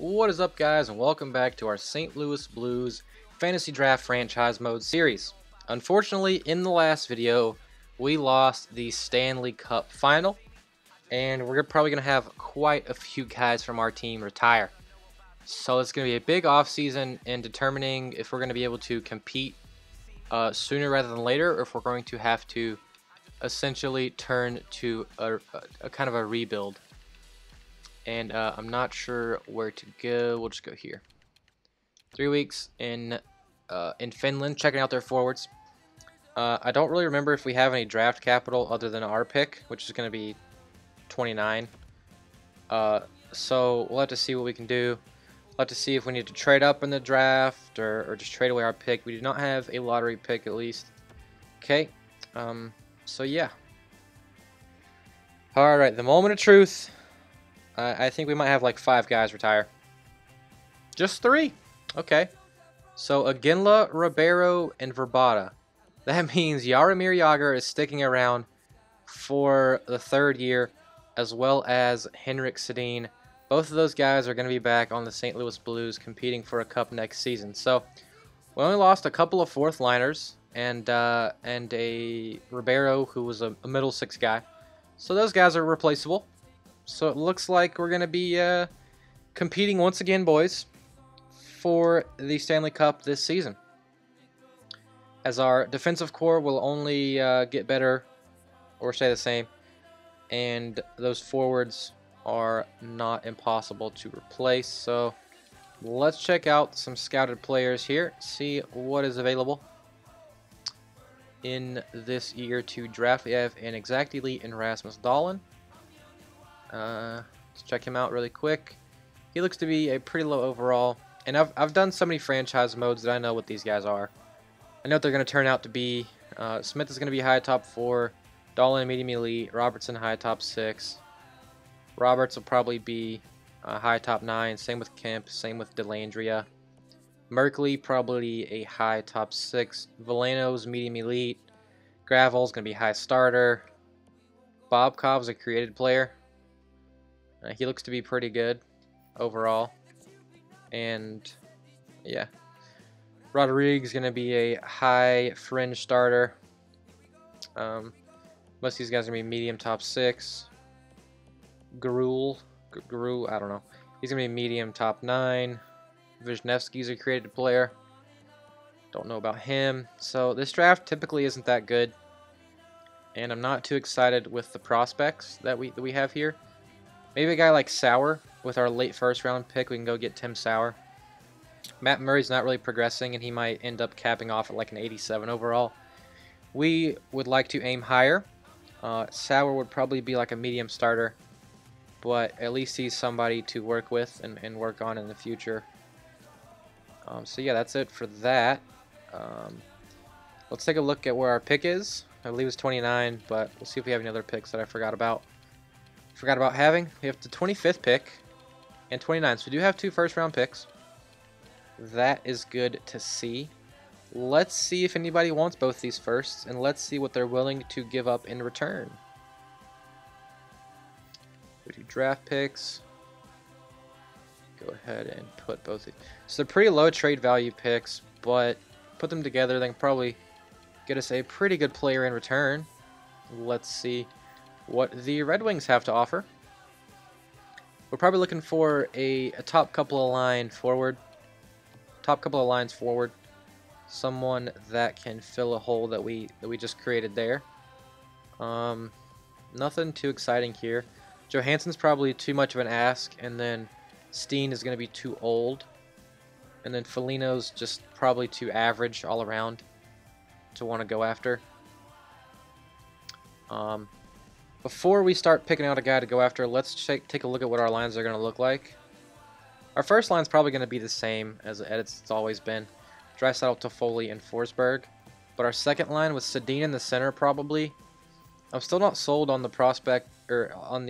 What is up, guys, and welcome back to our St. Louis Blues Fantasy Draft Franchise Mode series. Unfortunately, in the last video, we lost the Stanley Cup final, and we're probably going to have quite a few guys from our team retire. So it's going to be a big offseason in determining if we're going to be able to compete sooner rather than later, or if we're going to have to essentially turn to a kind of a rebuild. And I'm not sure where to go. We'll just go here. 3 weeks in Finland, checking out their forwards. I don't really remember if we have any draft capital other than our pick, which is going to be 29. So we'll have to see what we can do. We'll have to see if we need to trade up in the draft or just trade away our pick. We do not have a lottery pick, at least. Okay. So yeah. All right, the moment of truth. I think we might have like 5 guys retire. Just 3. Okay. So Aginla, Ribeiro, and Verbata. That means Jaromir Jagr is sticking around for the 3rd year, as well as Henrik Sedin. Both of those guys are going to be back on the St. Louis Blues competing for a cup next season. So we only lost a couple of 4th liners and a Ribeiro who was a middle 6 guy. So those guys are replaceable. So it looks like we're going to be competing once again, boys, for the Stanley Cup this season. As our defensive core will only get better or stay the same. And those forwards are not impossible to replace. So let's check out some scouted players here. See what is available in this year 2 draft. We have an Exact Elite and Rasmus Dahlin. Let's check him out really quick. He looks to be a pretty low overall. And I've done so many franchise modes that I know what these guys are. I know what they're going to turn out to be. Smith is going to be high top 4. Dahlin medium elite. Robertson high top 6. Roberts will probably be high top 9. Same with Kemp. Same with Delandria. Merkley probably a high top 6. Veleno's medium elite. Gravel's going to be high starter. Bobkov's a created player. He looks to be pretty good overall. And yeah. Rodriguez is going to be a high fringe starter. Most of these guys are going to be medium top 6. Guru, I don't know. He's going to be medium top 9. Wisniewski's a created player. Don't know about him. So this draft typically isn't that good. And I'm not too excited with the prospects that we have here. Maybe a guy like Sauer with our late 1st round pick. We can go get Tim Sauer. Matt Murray's not really progressing, and he might end up capping off at like an 87 overall. We would like to aim higher. Sauer would probably be like a medium starter, but at least he's somebody to work with and work on in the future. So yeah, that's it for that. Let's take a look at where our pick is. I believe it's 29, but we'll see if we have any other picks that I forgot about. Having. We have the 25th pick and 29. So we do have 2 first-round picks. That is good to see. Let's see if anybody wants both these firsts, and let's see what they're willing to give up in return. We do draft picks. Go ahead and put both. So they're pretty low trade value picks, but put them together, they can probably get us a pretty good player in return. Let's see what the Red Wings have to offer. We're probably looking for a top couple of lines forward. Someone that can fill a hole that we just created there. Nothing too exciting here. Johansson's probably too much of an ask, and then Steen is going to be too old. And then Foligno's just probably too average all around to want to go after. Before we start picking out a guy to go after, let's take a look at what our lines are going to look like. Our first line is probably going to be the same as it's always been. Draisaitl, Toffoli, and Forsberg. But our second line with Sedin in the center probably. I'm still not sold on the prospect or on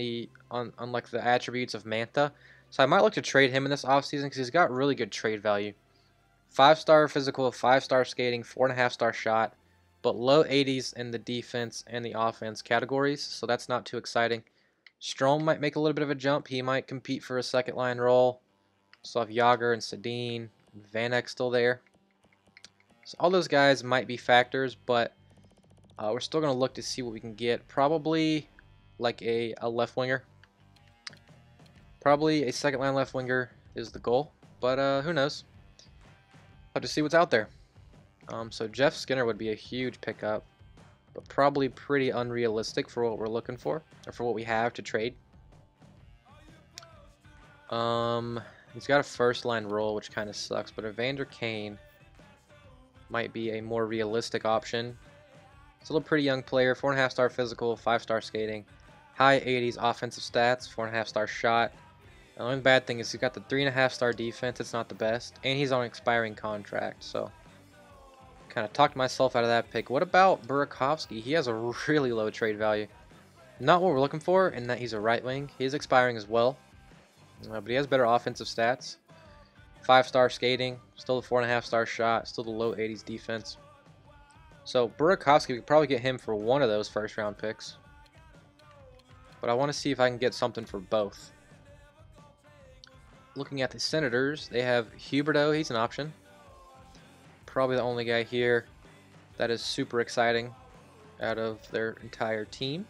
like the attributes of Mantha. So I might look to trade him in this offseason because he's got really good trade value. 5-star physical, 5-star skating, 4.5-star shot. But low 80s in the defense and the offense categories, so that's not too exciting. Strome might make a little bit of a jump. He might compete for a second line role. Still have Yager and Sedin. Vanek still there. So all those guys might be factors, but we're still going to look to see what we can get. Probably like a left winger. Probably a second line left winger is the goal, but who knows? Have to see what's out there. So Jeff Skinner would be a huge pickup, but probably pretty unrealistic for what we're looking for, or for what we have to trade. He's got a first line role, which kind of sucks, but Evander Kane might be a more realistic option. Still a pretty young player, 4.5-star physical, 5-star skating, high 80s offensive stats, 4.5-star shot. The only bad thing is he's got the 3.5-star defense. It's not the best, and he's on an expiring contract, so kind of talked myself out of that pick. What about Burakovsky? He has a really low trade value. Not what we're looking for, in that he's a right wing. He's expiring as well, but he has better offensive stats. 5-star skating, still the 4.5-star shot, still the low 80s defense. So Burakovsky, we could probably get him for one of those first-round picks, but I want to see if I can get something for both. Looking at the Senators, they have Huberdeau. He's an option. Probably the only guy here that is super exciting out of their entire team.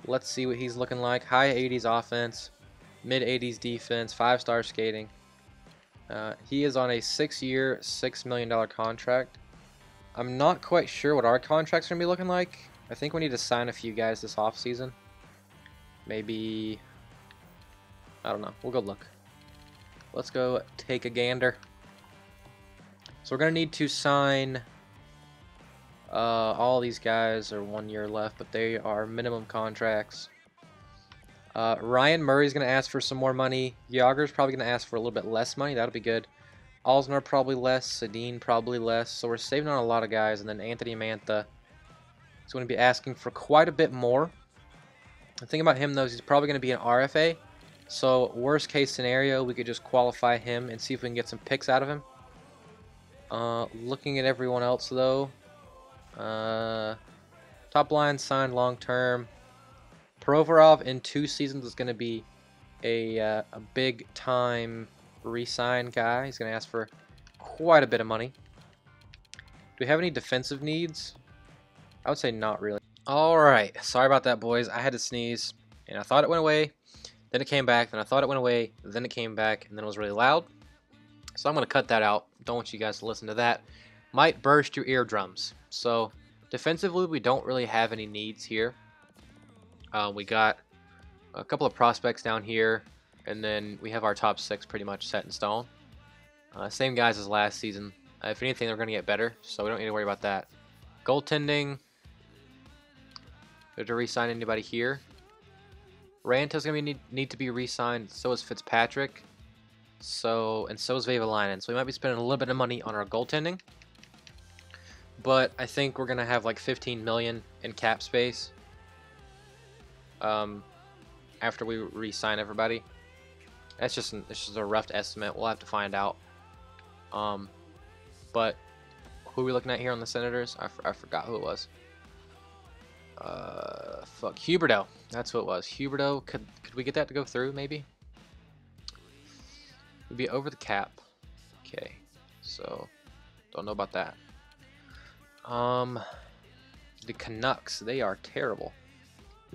Let's see what he's looking like. High 80s offense, mid 80s defense, 5-star skating. He is on a 6-year, $6 million contract. I'm not quite sure what our contract's going to be looking like. I think we need to sign a few guys this offseason. Maybe, I don't know. We'll go look. Let's go take a gander. So we're going to need to sign all these guys are 1 year left, but they are minimum contracts. Ryan Murray's going to ask for some more money. Yager's probably going to ask for a little bit less money. That'll be good. Alzner probably less. Sedin probably less. So we're saving on a lot of guys. And then Anthony Mantha is going to be asking for quite a bit more. The thing about him, though, is he's probably going to be an RFA. So worst case scenario, we could just qualify him and see if we can get some picks out of him. Looking at everyone else, though. Top line signed long term. Provorov in 2 seasons is going to be a big time re-sign guy. He's going to ask for quite a bit of money. Do we have any defensive needs? I would say not really. Alright, sorry about that, boys. I had to sneeze, and I thought it went away. Then it came back, then I thought it went away, then it came back, and then it was really loud. So I'm going to cut that out. Don't want you guys to listen to that. Might burst your eardrums. So defensively, we don't really have any needs here. We got a couple of prospects down here, and then we have our top 6 pretty much set in stone. Same guys as last season. If anything, they're going to get better, so we don't need to worry about that. Goaltending. Did to re-sign anybody here? Ranta's going to need to be re-signed. So is Fitzpatrick. And so is Vavalainen. So we might be spending a little bit of money on our goaltending. But I think we're going to have like 15 million in cap space. After we re-sign everybody. That's just a rough estimate. We'll have to find out. But who are we looking at here on the Senators? I forgot who it was. Fuck, Huberdeau. That's who it was. Huberdeau. Could we get that to go through, maybe? We'd be over the cap. Okay. So, don't know about that. The Canucks, they are terrible.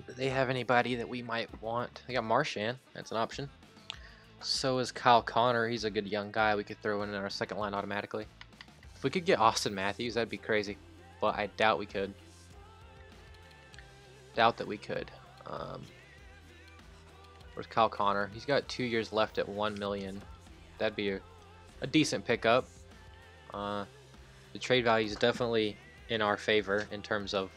Do they have anybody that we might want? They got Marchand. That's an option. So is Kyle Connor. He's a good young guy we could throw in our second line automatically. If we could get Austin Matthews, that'd be crazy. But I doubt we could. Doubt that we could. Where's Kyle Connor? He's got 2 years left at 1 million. That'd be a decent pickup. The trade value is definitely in our favor in terms of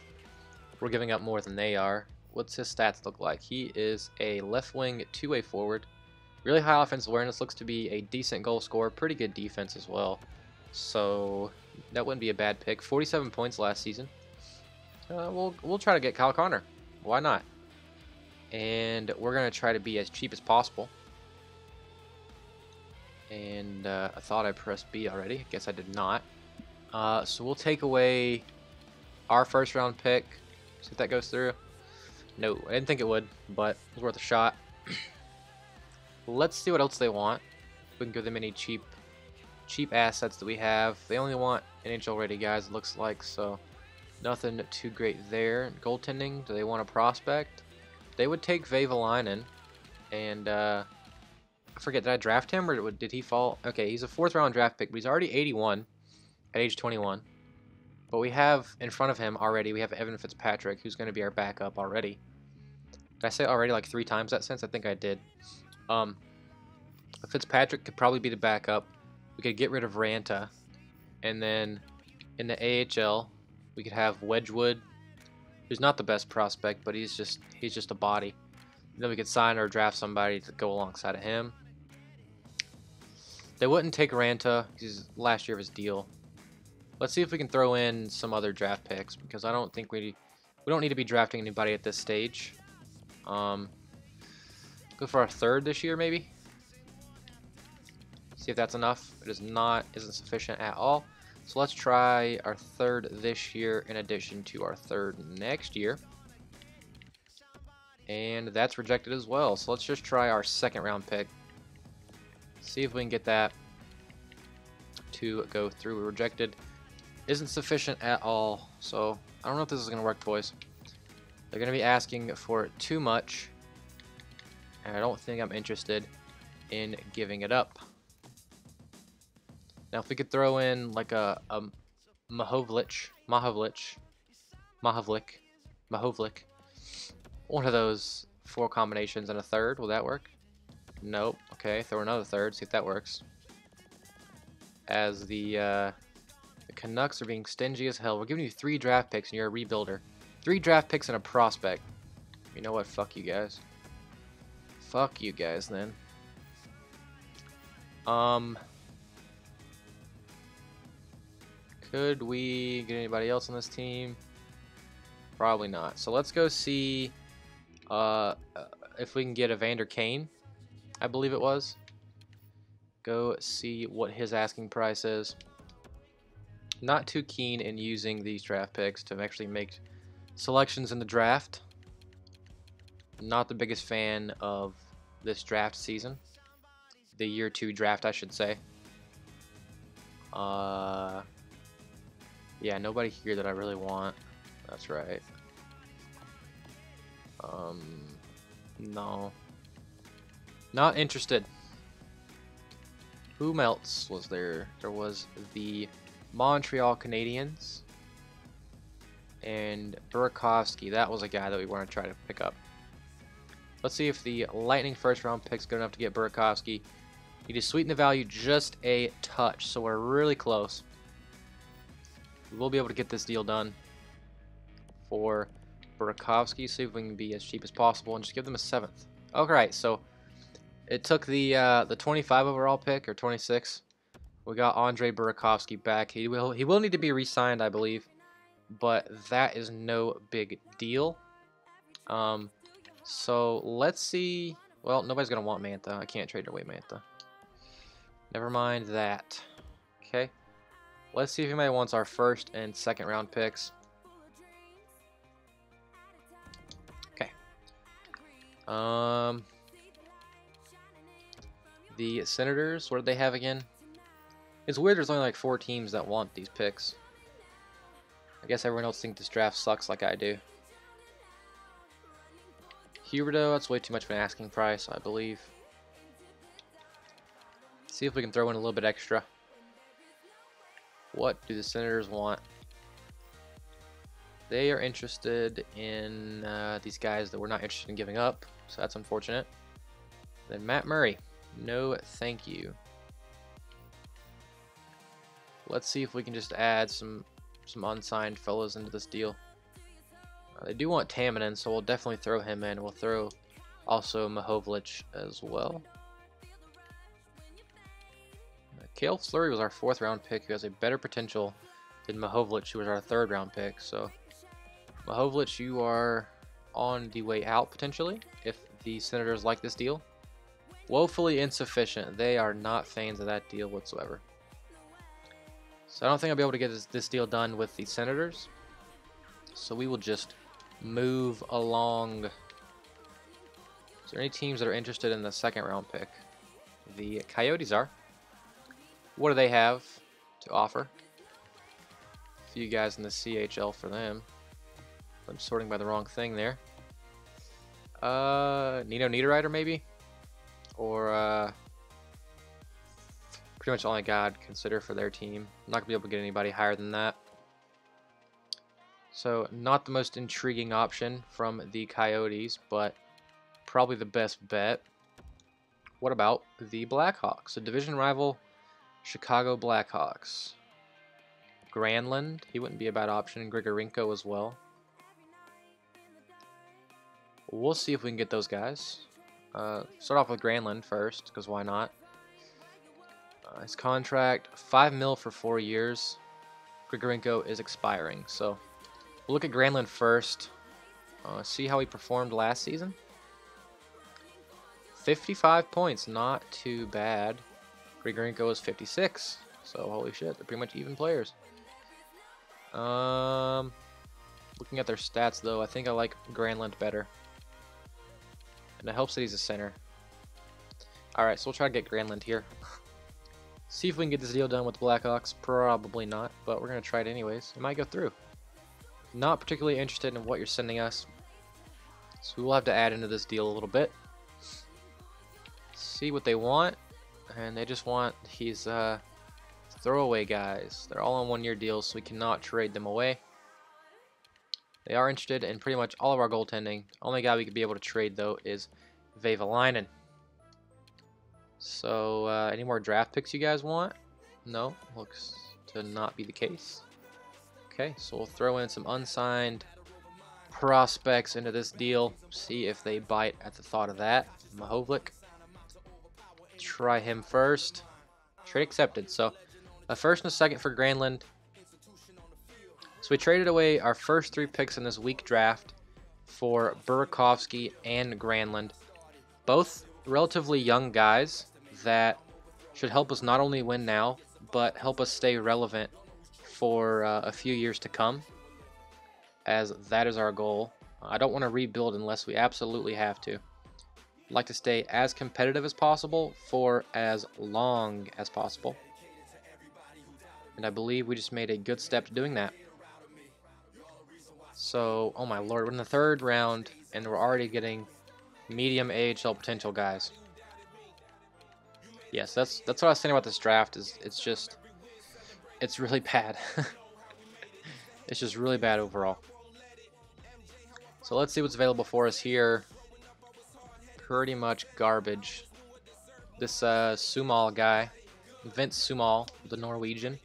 we're giving up more than they are. What's his stats look like? He is a left wing, two-way forward. Really high offensive awareness. Looks to be a decent goal scorer. Pretty good defense as well. So that wouldn't be a bad pick. 47 points last season. We'll try to get Kyle Connor. Why not? And we're gonna try to be as cheap as possible. And I thought I pressed B already. Guess I did not. So we'll take away our first round pick. See if that goes through. No, I didn't think it would, but it was worth a shot. Let's see what else they want. We can give them any cheap assets that we have. They only want NHL ready guys, it looks like, so nothing too great there. Goaltending, do they want a prospect? They would take Vavalainen, and I forget, did I draft him or did he fall? Okay, he's a 4th round draft pick, but he's already 81 at age 21. But we have in front of him already, we have Evan Fitzpatrick, who's going to be our backup already. Did I say already like 3 times that sense? I think I did. Fitzpatrick could probably be the backup. We could get rid of Ranta, and then in the AHL we could have Wedgwood, who's not the best prospect, but he's just a body. And then we could sign or draft somebody to go alongside of him. They wouldn't take Ranta because he's last year of his deal. Let's see if we can throw in some other draft picks, because I don't think we don't need to be drafting anybody at this stage. Go for our 3rd this year, maybe. See if that's enough. It isn't sufficient at all. So let's try our 3rd this year in addition to our 3rd next year. And that's rejected as well. So let's just try our 2nd round pick. See if we can get that to go through. We rejected. Isn't sufficient at all. So I don't know if this is going to work, boys. They're going to be asking for too much, and I don't think I'm interested in giving it up. Now, if we could throw in like a Mahovlich, one of those 4 combinations and a 3rd, will that work? Nope. Okay, throw another 3rd, see if that works. As the Canucks are being stingy as hell. We're giving you 3 draft picks and you're a rebuilder. 3 draft picks and a prospect. You know what? Fuck you guys. Fuck you guys then. Could we get anybody else on this team? Probably not. So let's go see if we can get Evander Kane, I believe it was. Go see what his asking price is. Not too keen in using these draft picks to actually make selections in the draft. Not the biggest fan of this draft season. The year 2 draft, I should say. Yeah, nobody here that I really want. That's right. No. Not interested. Who else was there? There was the Montreal Canadiens and Burakovsky. That was a guy that we want to try to pick up. Let's see if the Lightning 1st round pick's good enough to get Burakovsky. Need to sweeten the value just a touch, so we're really close. We will be able to get this deal done for Burakovsky. See if we can be as cheap as possible and just give them a 7th. Alright, so it took the 25 overall pick, or 26. We got Andre Burakovsky back. He will need to be re-signed, I believe, but that is no big deal. So let's see. Well, nobody's gonna want Mantha. I can't trade away Mantha. Never mind that. Okay, let's see if anybody wants our 1st and 2nd round picks. Okay. The Senators. What did they have again? It's weird there's only like 4 teams that want these picks. I guess everyone else thinks this draft sucks like I do. Huberdeau, that's way too much of an asking price, I believe. See if we can throw in a little bit extra. What do the Senators want? They are interested in these guys that we're not interested in giving up, so that's unfortunate. Then Matt Murray. No, thank you. Let's see if we can just add some unsigned fellows into this deal. They do want Tamanin, so we'll definitely throw him in. We'll throw also Mahovlich as well. Cale Fleury was our 4th round pick, who has a better potential than Mahovlich, who was our 3rd round pick. So Mahovlich, you are on the way out potentially if the Senators like this deal. Woefully insufficient. They are not fans of that deal whatsoever. So I don't think I'll be able to get this deal done with the Senators. So we will just move along. Is there any teams that are interested in the 2nd round pick? the Coyotes are. What do they have to offer? A few guys in the CHL for them. I'm sorting by the wrong thing there. Nino Niederreiter maybe? Or pretty much all I got to consider for their team. I'm not going to be able to get anybody higher than that. So not the most intriguing option from the Coyotes, but probably the best bet. What about the Blackhawks? A division rival, Chicago Blackhawks. Granlund, he wouldn't be a bad option. Grigorenko as well. We'll see if we can get those guys. Start off with Granlund first, because why not? His contract, $5 million for 4 years. Grigorenko is expiring, so we'll look at Granlund first. See how he performed last season. 55 points, not too bad. Grigorenko is 56, so holy shit, they're pretty much even players. Looking at their stats though, I think I like Granlund better. And it helps that he's a center. Alright, so we'll try to get Granlund here. See if we can get this deal done with the Blackhawks. Probably not, but we're going to try it anyways. It might go through. Not particularly interested in what you're sending us. So we'll have to add into this deal a little bit. See what they want. And they just want these throwaway guys. They're all on one-year deals, so we cannot trade them away. They are interested in pretty much all of our goaltending. Only guy we could be able to trade, though, is Vehvilainen. So, any more draft picks you guys want? No, looks to not be the case. Okay, so we'll throw in some unsigned prospects into this deal. See if they bite at the thought of that. Mahovlik. Try him first. Trade accepted. So, a first and a second for Granlund. So we traded away our first 3 picks in this week draft for Burakovsky and Granlund. Both relatively young guys that should help us not only win now, but help us stay relevant for a few years to come, as that is our goal. I don't want to rebuild unless we absolutely have to. I'd like to stay as competitive as possible for as long as possible. And I believe we just made a good step to doing that. So, oh my lord, we're in the 3rd round, and we're already getting medium AHL potential guys. Yes, that's what I was saying about this draft, is it's really bad. It's just really bad overall. So let's see what's available for us here. Pretty much garbage. This Sumal guy, Vince Sumal, the Norwegian.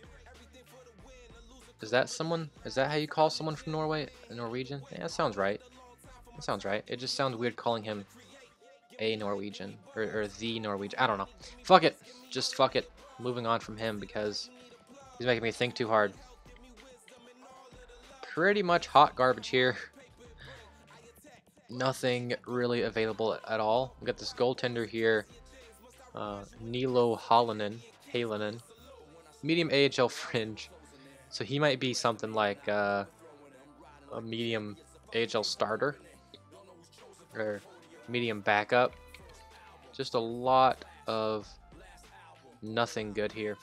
Is that someone? Is that how you call someone from Norway? A Norwegian? Yeah, that sounds right. That sounds right. It just sounds weird calling him a Norwegian or the Norwegian. I don't know. Fuck it. Just fuck it. Moving on from him because he's making me think too hard. Pretty much hot garbage here. Nothing really available at all. We got this goaltender here, Nilo Halonen, medium AHL fringe. So he might be something like a medium AHL starter or medium backup. Just a lot of nothing good here.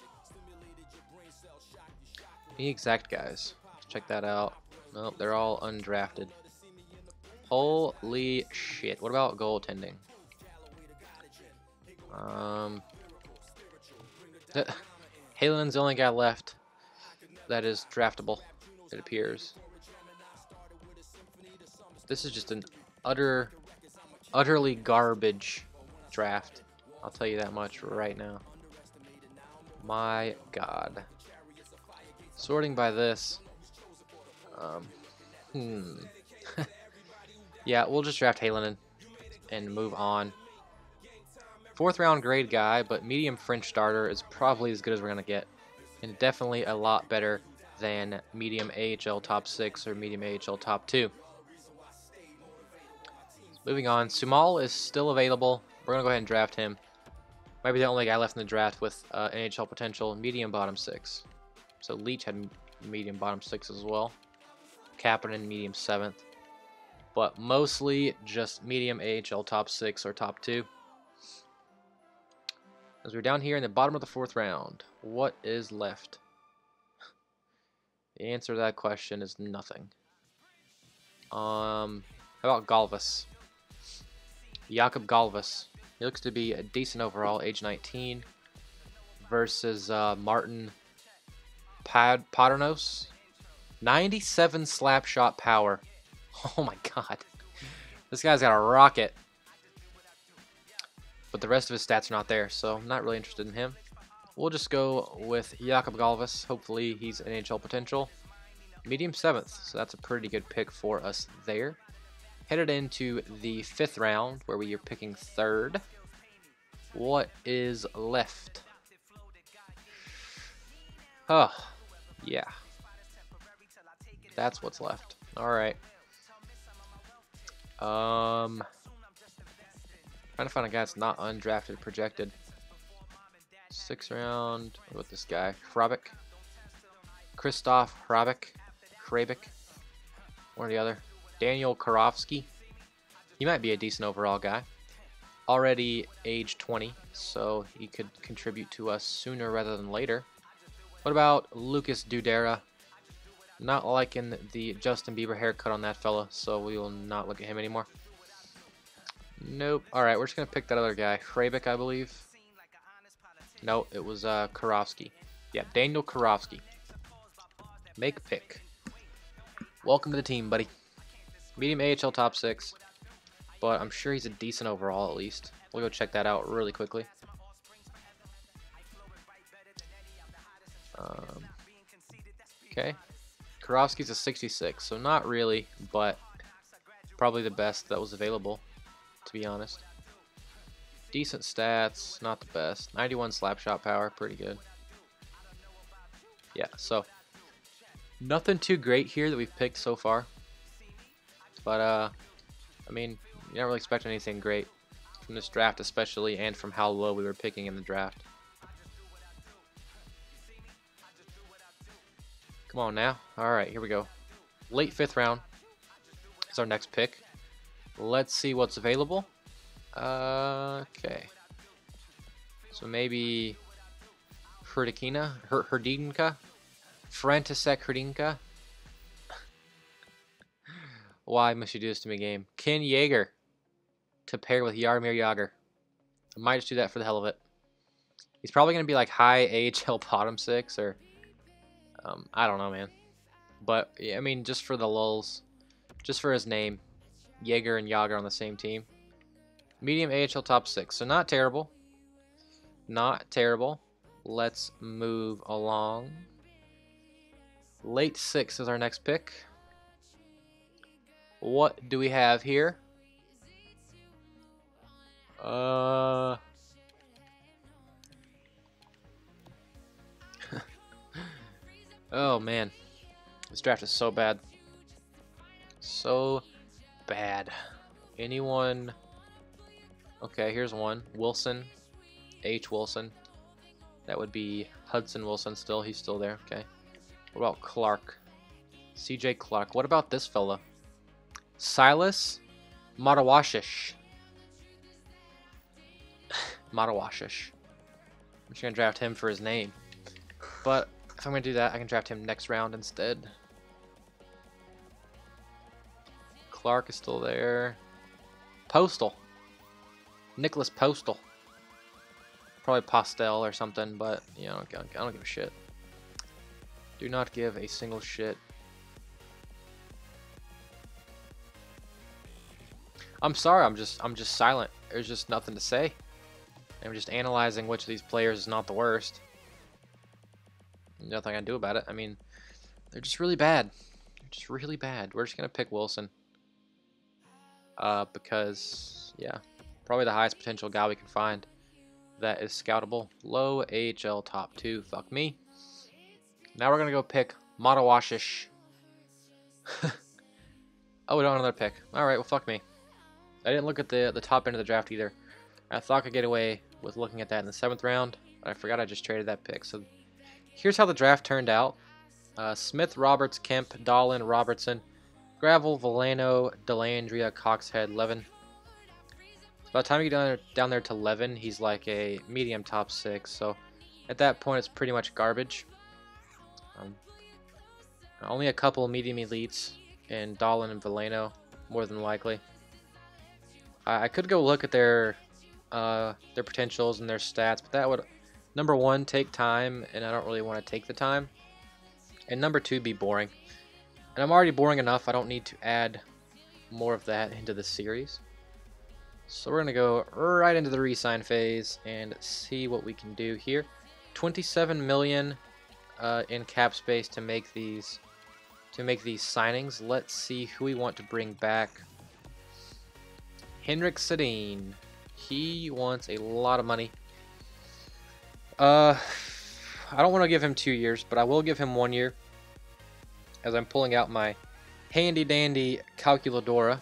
The exact guys. Let's check that out. Nope, they're all undrafted. Holy shit. What about goaltending? Halen's the only guy left that is draftable, it appears. This is just an utterly garbage draft. I'll tell you that much right now. My god. Sorting by this. Yeah, we'll just draft Halonen and move on. 4th round grade guy, but medium French starter is probably as good as we're going to get. And definitely a lot better than medium AHL top 6 or medium AHL top 2. Moving on, Sumal is still available. We're going to go ahead and draft him. Maybe the only guy left in the draft with NHL potential, medium bottom 6. So Leach had medium bottom 6 as well. Kapanen medium 7th. But mostly just medium AHL top 6 or top 2. As we're down here in the bottom of the 4th round, what is left? The answer to that question is nothing. How about Galvis? Jakob Galvis. He looks to be a decent overall, age 19, versus Martin Paternos. 97 slap shot power. Oh my god. This guy's got a rocket. But the rest of his stats are not there, so I'm not really interested in him. We'll just go with Jakob Galvis. Hopefully he's NHL potential. Medium 7th, so that's a pretty good pick for us there. Headed into the 5th round, where we are picking 3rd. What is left? Oh, yeah. That's what's left. Alright. Trying to find a guy that's not undrafted projected. 6th round. What about this guy? Hrabik. Christoph Hrabik. One or the other. Daniel Karofsky. He might be a decent overall guy. Already age 20, so he could contribute to us sooner rather than later. What about Lucas Dudera? Not liking the Justin Bieber haircut on that fella, so we will not look at him anymore. Nope. Alright, we're just going to pick that other guy. Hrabik, I believe. No, it was Karofsky. Yeah, Daniel Karofsky. Make pick. Welcome to the team, buddy. Medium AHL top 6. But I'm sure he's a decent overall at least. We'll go check that out really quickly. Okay. Karofsky's a 66, so not really, but probably the best that was available, to be honest. Decent stats, not the best. 91 slap shot power, pretty good. Yeah, so nothing too great here that we've picked so far. But, I mean, you don't really expect anything great from this draft especially, and from how low we were picking in the draft. Come on now. Alright, here we go. Late 5th round is our next pick. Let's see what's available. Okay. So maybe Hrdinka? František Hrdinka? Why must you do this to me, game? Ken Yeager to pair with Jaromir Jagr. I might just do that for the hell of it. He's probably going to be like high AHL bottom 6 or I don't know, man. But yeah, I mean, just for the lulz, just for his name, Yeager and Jagr on the same team. Medium AHL top 6, so not terrible. Not terrible. Let's move along. Late 6th is our next pick. What do we have here? Oh man, this draft is so bad. So bad. Anyone? Okay, here's one. Wilson. H. Wilson. That would be Hudson Wilson still. He's still there. Okay. What about Clark? CJ Clark. What about this fella? Silas Matawashish. Matawashish. I'm just going to draft him for his name. But if I'm going to do that, I can draft him next round instead. Clark is still there. Postal. Nicholas Postal. Probably Postel or something, but you know, I don't give a shit. Do not give a single shit. I'm sorry, I'm just silent. There's just nothing to say. I'm just analyzing which of these players is not the worst. Nothing I can do about it. I mean, they're just really bad. They're just really bad. We're just gonna pick Wilson. Because yeah, probably the highest potential guy we can find that is scoutable. Low AHL top 2. Fuck me. Now we're gonna go pick Matawashish. Oh, we don't have another pick. Alright, well fuck me. I didn't look at the top end of the draft either. I thought I could get away with looking at that in the 7th round, but I forgot I just traded that pick. So here's how the draft turned out. Smith, Roberts, Kemp, Dahlin, Robertson, Gravel, Villano, Delandria, Coxhead, Levin. That's By the time you get down there to 11, he's like a medium top 6. So at that point, it's pretty much garbage. Only a couple medium elites in Dahlin and Veleno, more than likely. I could go look at their potentials and their stats, but that would, number one, take time, and I don't really want to take the time. And number two, be boring. And I'm already boring enough, I don't need to add more of that into the series. So we're going to go right into the re-sign phase and see what we can do here. 27 million in cap space to make these signings. Let's see who we want to bring back. Henrik Sedin. He wants a lot of money. I don't want to give him 2 years, but I will give him 1 year. As I'm pulling out my handy dandy calculadora.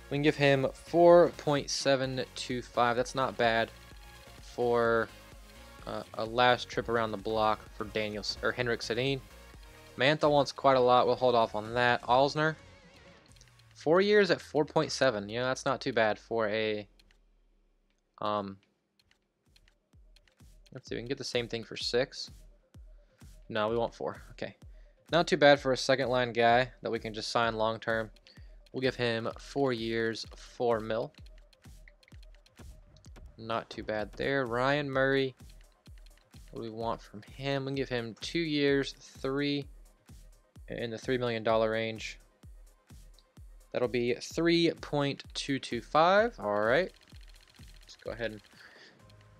We can give him 4.725. That's not bad for a last trip around the block for Henrik Sedin. Mantha wants quite a lot. We'll hold off on that. Alsner, 4 years at 4.7. Yeah, that's not too bad for a. Let's see. We can get the same thing for 6. No, we want 4. Okay, not too bad for a second line guy that we can just sign long term. We'll give him 4 years, 4 mil. Not too bad there. Ryan Murray. What do we want from him? We can give him 2 years, 3 in the $3 million range. That'll be 3.225. All right. Let's go ahead and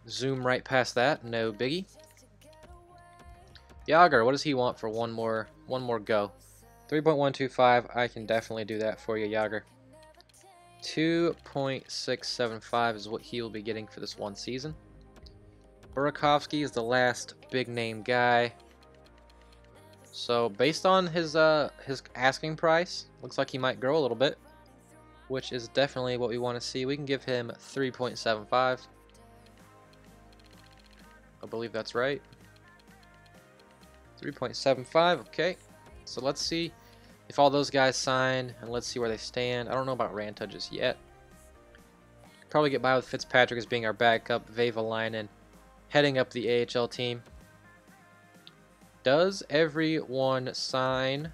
zoom right past that. No biggie. Yager, what does he want for one more go? 3.125. I can definitely do that for you, Yager. 2.675 is what he will be getting for this one season. Burakovsky is the last big name guy. So based on his asking price, looks like he might grow a little bit, which is definitely what we want to see. We can give him 3.75. I believe that's right. 3.75. Okay. So let's see if all those guys sign, and let's see where they stand. I don't know about Ranta just yet. Probably get by with Fitzpatrick as being our backup. Vevalainen heading up the AHL team. Does everyone sign?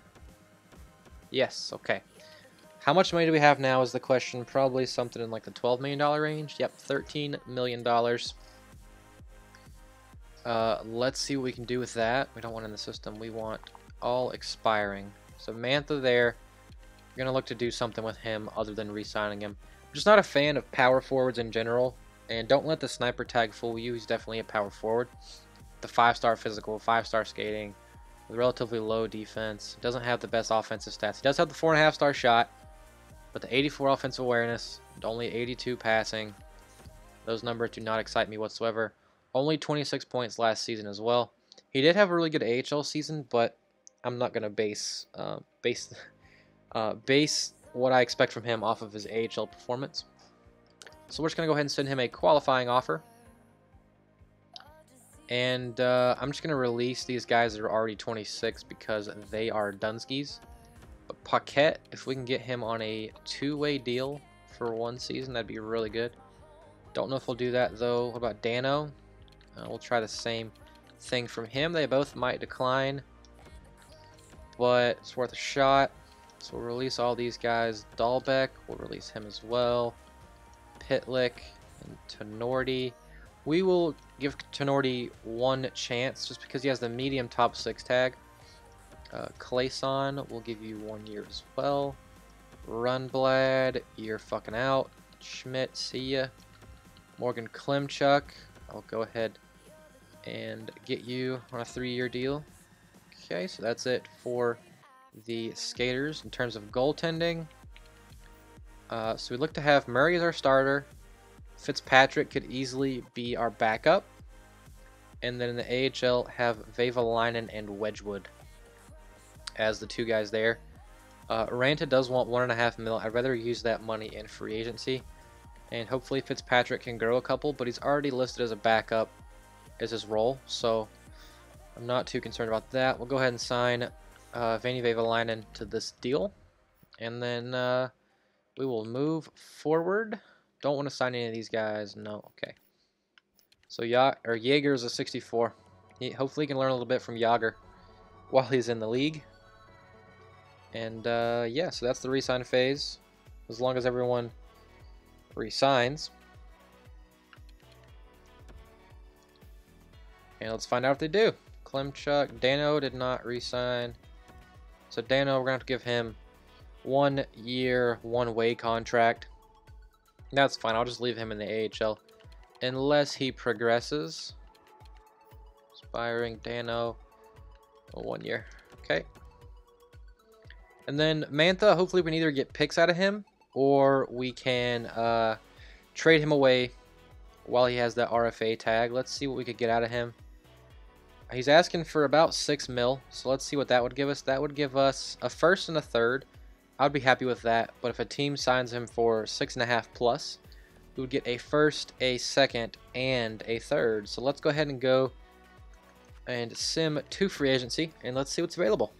Yes. Okay. How much money do we have now is the question. Probably something in like the $12 million range. Yep, $13 million. Let's see what we can do with that. We don't want in the system. We want all expiring. So Mantha there. We're going to look to do something with him other than re-signing him. I'm just not a fan of power forwards in general. And don't let the sniper tag fool you. He's definitely a power forward. The 5-star physical, 5-star skating, with relatively low defense. Doesn't have the best offensive stats. He does have the 4.5-star shot, but the 84 offensive awareness, only 82 passing. Those numbers do not excite me whatsoever. Only 26 points last season as well. He did have a really good AHL season, but I'm not going to base what I expect from him off of his AHL performance. So we're just going to go ahead and send him a qualifying offer. And I'm just going to release these guys that are already 26 because they are Dunskies. But Paquette, if we can get him on a 2-way deal for 1 season, that'd be really good. Don't know if we'll do that, though. What about Dano? We'll try the same thing from him. They both might decline, but it's worth a shot. So we'll release all these guys. Dahlbeck, we'll release him as well. Pitlick and Tenorti. We will give Tenorti 1 chance just because he has the medium top 6 tag. Clayson, we'll give you 1 year as well. Rundblad, you're fucking out. Schmidt, see ya. Morgan Klimchuk, I'll go ahead and get you on a 3-year deal. Okay, so that's it for the skaters in terms of goaltending. So we look to have Murray as our starter. Fitzpatrick could easily be our backup. And then in the AHL, have Vevalainen and Wedgwood as the 2 guys there. Ranta does want $1.5 million. I'd rather use that money in free agency. And hopefully Fitzpatrick can grow a couple, but he's already listed as a backup as his role. So I'm not too concerned about that. We'll go ahead and sign Veni Vevalainen to this deal. And then We will move forward. Don't want to sign any of these guys. No, okay. So Jaeger is a 64. Hopefully he can learn a little bit from Jaeger while he's in the league. And yeah, so that's the re-sign phase. As long as everyone re-signs. And let's find out if they do. Klemchuk, Dano did not re-sign. So Dano, we're going to have to give him 1 year, 1-way contract. That's fine. I'll just leave him in the AHL. Unless he progresses. Aspiring Dano. 1 year. Okay. And then Mantha, hopefully we can either get picks out of him, or we can trade him away while he has that RFA tag. Let's see what we could get out of him. He's asking for about 6 mil, so let's see what that would give us. That would give us a first and a third. I'd be happy with that, but if a team signs him for 6.5 plus, we would get a first, a second, and a third. So let's go ahead and go and sim to free agency, and let's see what's available.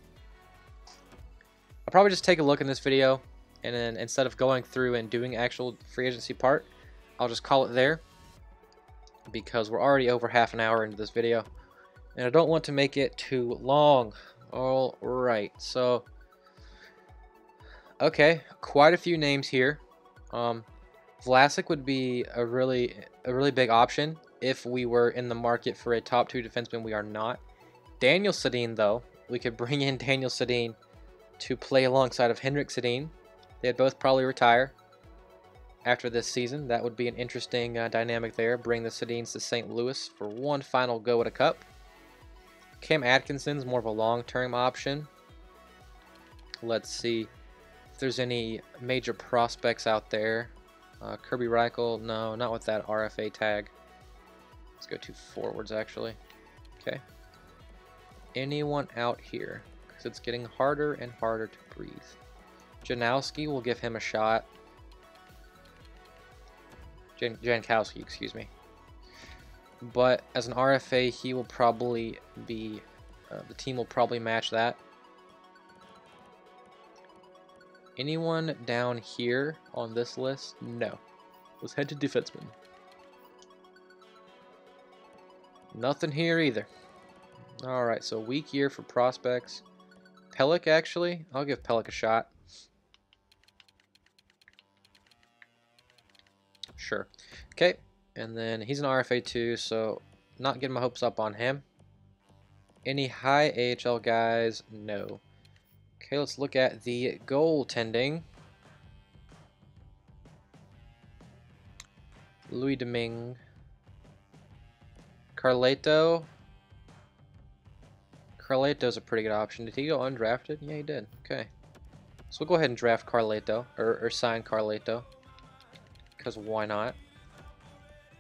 I'll probably just take a look in this video, and then instead of going through and doing actual free agency part, I'll just call it there, because we're already over half an hour into this video, and I don't want to make it too long. All right, so okay, quite a few names here. Vlasic would be a really big option if we were in the market for a top 2 defenseman. We are not. Daniel Sedin, though, we could bring in Daniel Sedin to play alongside of Henrik Sedin. They'd both probably retire after this season. That would be an interesting dynamic there. Bring the Sedins to St. Louis for one final go at a cup. Cam Atkinson's more of a long-term option. Let's see if there's any major prospects out there. Kirby Reichel, no, not with that RFA tag. Let's go to forwards, actually. Okay. Anyone out here? Because it's getting harder and harder to breathe. Janowski, will give him a shot. Jankowski, excuse me. But as an RFA, he will probably be... the team will probably match that. Anyone down here on this list? No. Let's head to defenseman. Nothing here either. Alright, so weak year for prospects. Pellick, actually. I'll give Pellick a shot. Sure. Okay, and then he's an RFA too, so not getting my hopes up on him. Any high AHL guys? No. Okay, let's look at the goaltending. Louis Domingue. Carleto. Carleto's a pretty good option. Did he go undrafted? Yeah, he did. Okay. So we'll go ahead and draft Carleto, or sign Carleto. Because why not?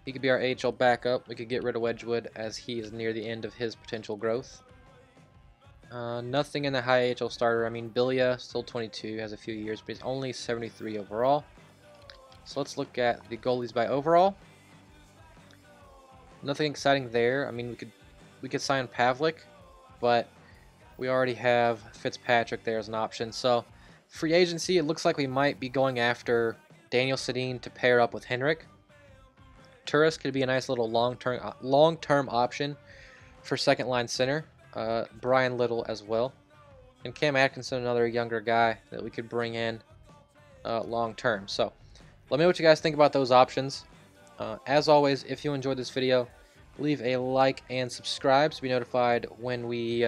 He could be our AHL backup. We could get rid of Wedgwood as he is near the end of his potential growth. Nothing in the high AHL starter. I mean, Bilia, still 22, has a few years, but he's only 73 overall. So let's look at the goalies by overall. Nothing exciting there. I mean, we could sign Pavlik, but we already have Fitzpatrick there as an option. So free agency, it looks like we might be going after Daniel Sedin to pair up with Henrik. Turris could be a nice little long-term option for second-line center. Brian Little as well. And Cam Atkinson, another younger guy that we could bring in long-term. So let me know what you guys think about those options. As always, if you enjoyed this video, leave a like and subscribe to be notified when we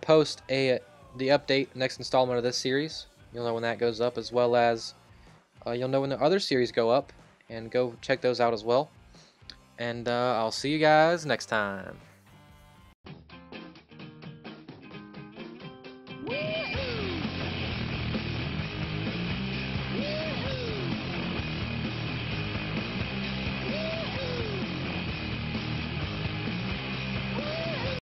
post the update, next installment of this series. You'll know when that goes up, as well as you'll know when the other series go up, and go check those out as well. And I'll see you guys next time.